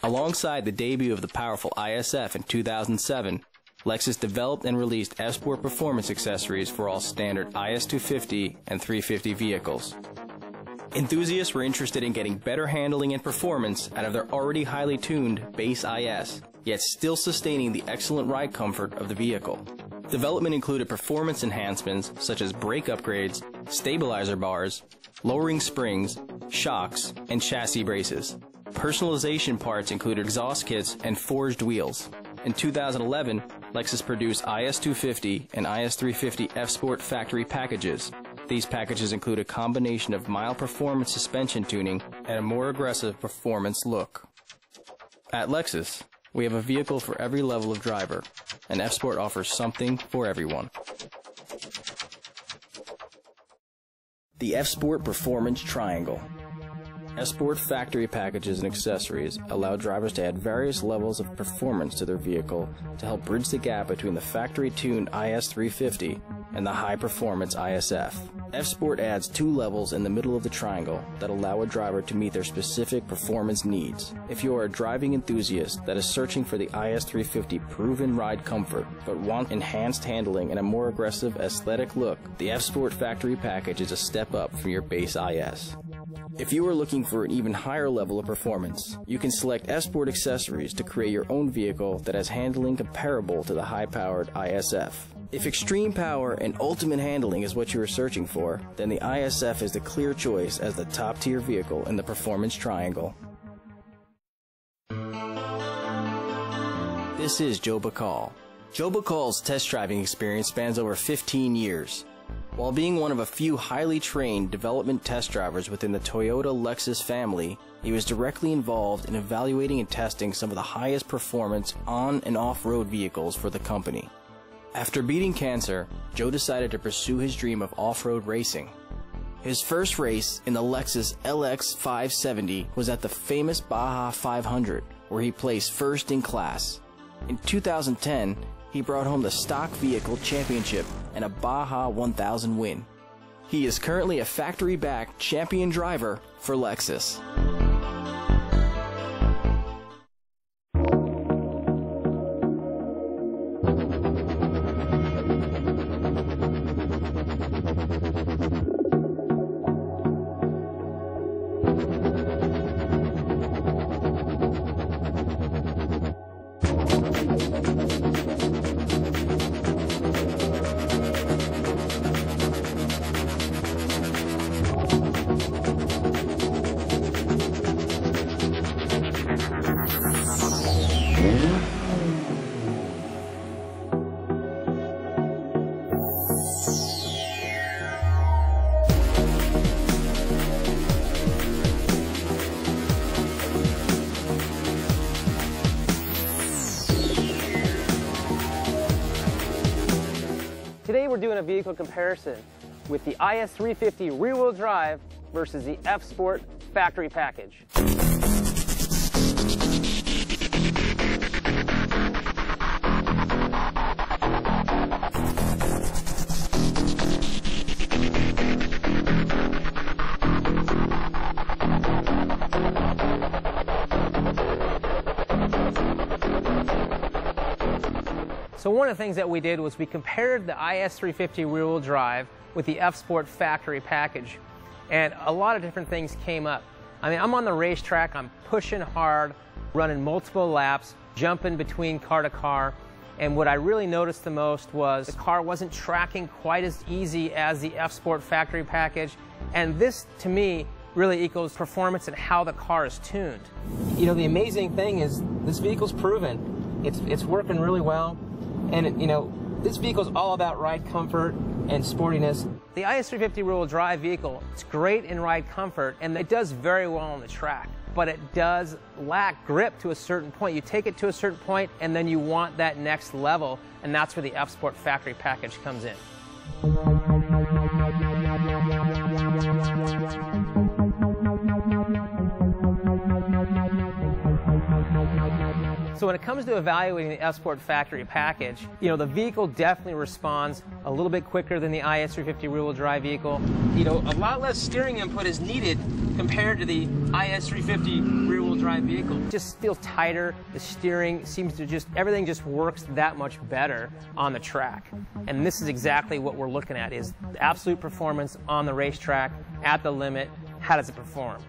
Alongside the debut of the powerful ISF in 2007, Lexus developed and released F-Sport performance accessories for all standard IS250 and 350 vehicles. Enthusiasts were interested in getting better handling and performance out of their already highly tuned base IS, yet still sustaining the excellent ride comfort of the vehicle. Development included performance enhancements such as brake upgrades, stabilizer bars, lowering springs, shocks, and chassis braces. Personalization parts included exhaust kits and forged wheels. In 2011, Lexus produced IS250 and IS350 F-Sport factory packages. These packages include a combination of mild performance suspension tuning and a more aggressive performance look. At Lexus, we have a vehicle for every level of driver, and F-Sport offers something for everyone. The F-Sport Performance Triangle. F-Sport factory packages and accessories allow drivers to add various levels of performance to their vehicle to help bridge the gap between the factory-tuned IS350 and the high-performance ISF. F-Sport adds 2 levels in the middle of the triangle that allow a driver to meet their specific performance needs. If you are a driving enthusiast that is searching for the IS350 proven ride comfort but want enhanced handling and a more aggressive aesthetic look, the F-Sport factory package is a step up from your base IS. If you are looking for an even higher level of performance, you can select F-Sport accessories to create your own vehicle that has handling comparable to the high-powered ISF. If extreme power and ultimate handling is what you are searching for, then the ISF is the clear choice as the top-tier vehicle in the performance triangle. This is Joe Bacall. Joe Bacall's test driving experience spans over 15 years. While being one of a few highly trained development test drivers within the Toyota Lexus family, he was directly involved in evaluating and testing some of the highest performance on- and off-road vehicles for the company. After beating cancer, Joe decided to pursue his dream of off-road racing. His first race in the Lexus LX 570 was at the famous Baja 500, where he placed first in class. In 2010, he brought home the Stock Vehicle Championship and a Baja 1000 win. He is currently a factory-backed champion driver for Lexus. Today we're doing a vehicle comparison with the IS350 rear-wheel drive versus the F-Sport factory package. So one of the things that we did was we compared the IS350 rear-wheel drive with the F-Sport factory package, and a lot of different things came up. I mean, I'm on the racetrack, I'm pushing hard, running multiple laps, jumping between car to car, and what I really noticed the most was the car wasn't tracking quite as easy as the F-Sport factory package, and this, to me, really equals performance and how the car is tuned. You know, the amazing thing is this vehicle's proven. It's working really well. And, you know, this vehicle is all about ride comfort and sportiness. The IS350 rear-wheel drive vehicle, it's great in ride comfort, and it does very well on the track, but it does lack grip to a certain point. You take it to a certain point, and then you want that next level, and that's where the F-Sport factory package comes in. So when it comes to evaluating the F-Sport factory package, you know, the vehicle definitely responds a little bit quicker than the IS350 rear-wheel drive vehicle. You know, a lot less steering input is needed compared to the IS350 rear-wheel drive vehicle. It just feels tighter. The steering seems to everything just works that much better on the track. And this is exactly what we're looking at, is absolute performance on the racetrack at the limit. How does it perform?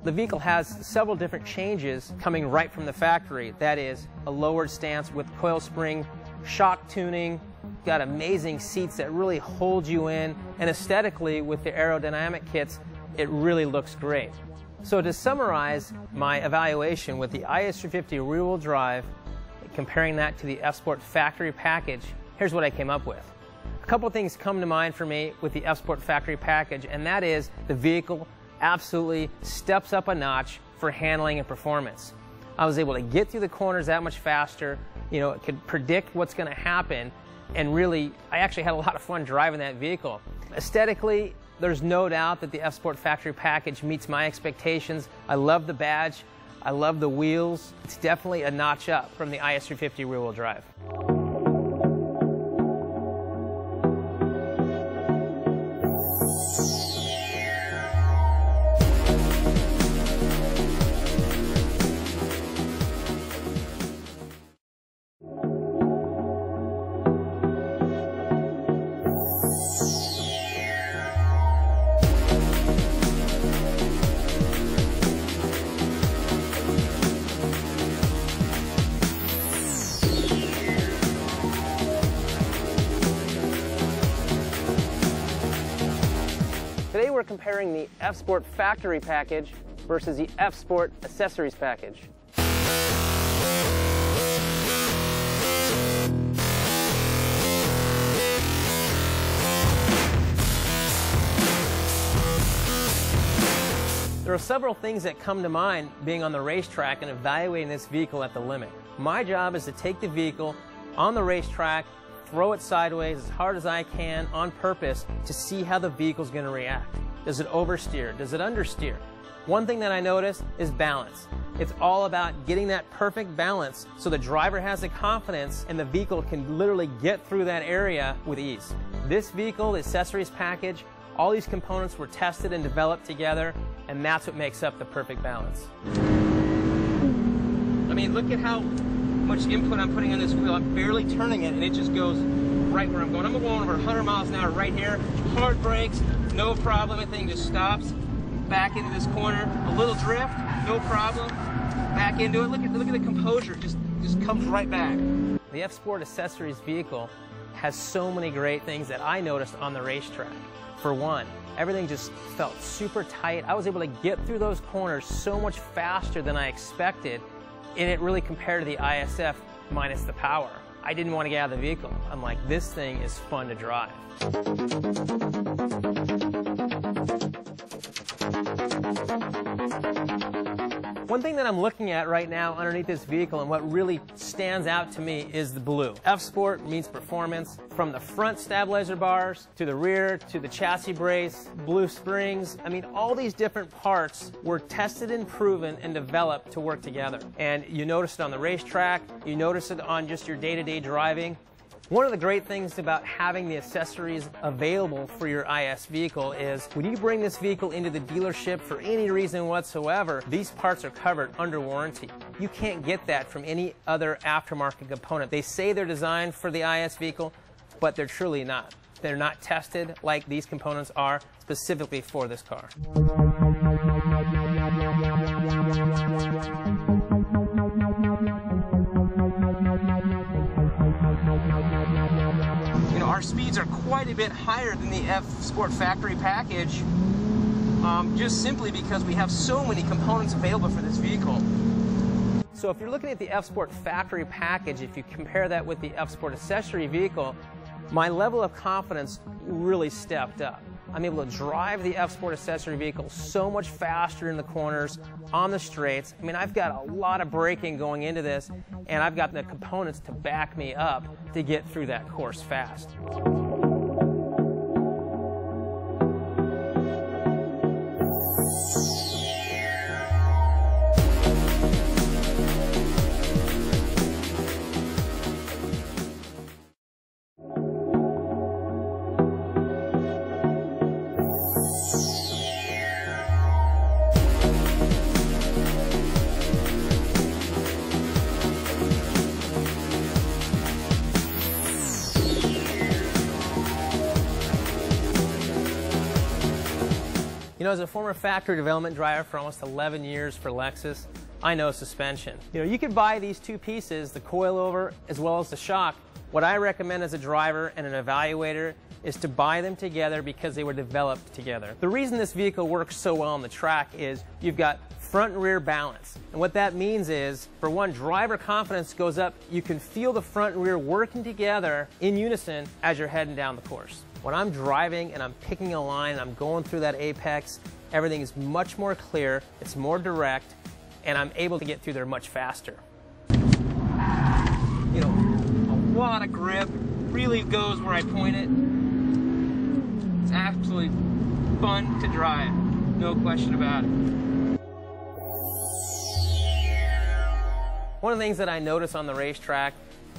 The vehicle has several different changes coming right from the factory. That is a lowered stance with coil spring, shock tuning, got amazing seats that really hold you in, and aesthetically with the aerodynamic kits, it really looks great. So to summarize my evaluation with the IS350 rear-wheel drive, comparing that to the F-Sport factory package, here's what I came up with. A couple things come to mind for me with the F-Sport factory package, and that is the vehicle absolutely steps up a notch for handling and performance. I was able to get through the corners that much faster. You know, it could predict what's going to happen, and really, I actually had a lot of fun driving that vehicle. Aesthetically, there's no doubt that the F-Sport factory package meets my expectations. I love the badge. I love the wheels. It's definitely a notch up from the IS350 rear-wheel drive. Today we're comparing the F-Sport factory package versus the F-Sport accessories package. There are several things that come to mind being on the racetrack and evaluating this vehicle at the limit. My job is to take the vehicle on the racetrack, throw it sideways as hard as I can on purpose to see how the vehicle's going to react. Does it oversteer? Does it understeer? One thing that I notice is balance. It's all about getting that perfect balance so the driver has the confidence and the vehicle can literally get through that area with ease. This vehicle, the accessories package, all these components were tested and developed together, and that's what makes up the perfect balance. I mean, look at how much input I'm putting on this wheel. I'm barely turning it and it just goes right where I'm going. I'm going over 100 miles an hour right here. Hard brakes, no problem. The thing just stops. Back into this corner. A little drift, no problem. Back into it. Look at the composure. Just comes right back. The F-Sport accessories vehicle has so many great things that I noticed on the racetrack. For one, everything just felt super tight. I was able to get through those corners so much faster than I expected, and it really compared to the ISF minus the power. I didn't want to get out of the vehicle. I'm like, this thing is fun to drive. One thing that I'm looking at right now underneath this vehicle and what really stands out to me is the blue. F-Sport means performance. From the front stabilizer bars to the rear to the chassis brace, blue springs. I mean, all these different parts were tested and proven and developed to work together. And you notice it on the racetrack, you notice it on just your day-to-day driving. One of the great things about having the accessories available for your IS vehicle is when you bring this vehicle into the dealership for any reason whatsoever, these parts are covered under warranty. You can't get that from any other aftermarket component. They say they're designed for the IS vehicle, but they're truly not. They're not tested like these components are specifically for this car. Our speeds are quite a bit higher than the F-Sport factory package, just simply because we have so many components available for this vehicle. So if you're looking at the F-Sport factory package, if you compare that with the F-Sport accessory vehicle, my level of confidence really stepped up. I'm able to drive the F-Sport accessory vehicle so much faster in the corners, on the straights. I mean, I've got a lot of braking going into this, and I've got the components to back me up to get through that course fast. You know, as a former factory development driver for almost 11 years for Lexus, I know suspension. You know, you could buy these two pieces, the coilover as well as the shock. What I recommend as a driver and an evaluator is to buy them together because they were developed together. The reason this vehicle works so well on the track is you've got front and rear balance. And what that means is, for one, driver confidence goes up. You can feel the front and rear working together in unison as you're heading down the course. When I'm driving and I'm picking a line and I'm going through that apex, everything is much more clear, it's more direct, and I'm able to get through there much faster. You know, a lot of grip, really goes where I point it. It's absolutely fun to drive, no question about it. One of the things that I notice on the racetrack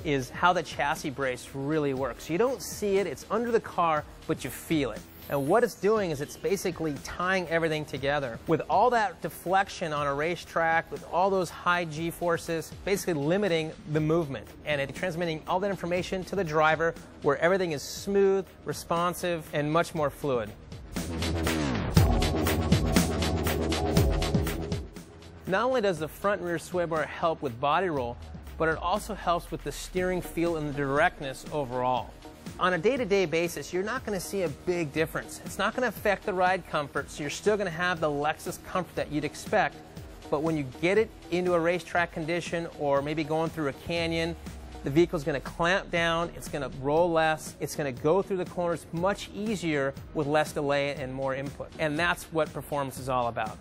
is how the chassis brace really works. You don't see it, it's under the car, but you feel it. And what it's doing is it's basically tying everything together. With all that deflection on a racetrack, with all those high G-forces, basically limiting the movement. And it's transmitting all that information to the driver where everything is smooth, responsive, and much more fluid. Not only does the front and rear sway bar help with body roll, but it also helps with the steering feel and the directness overall. On a day-to-day basis, you're not going to see a big difference. It's not going to affect the ride comfort, so you're still going to have the Lexus comfort that you'd expect. But when you get it into a racetrack condition or maybe going through a canyon, the vehicle's going to clamp down, it's going to roll less, it's going to go through the corners much easier with less delay and more input. And that's what performance is all about.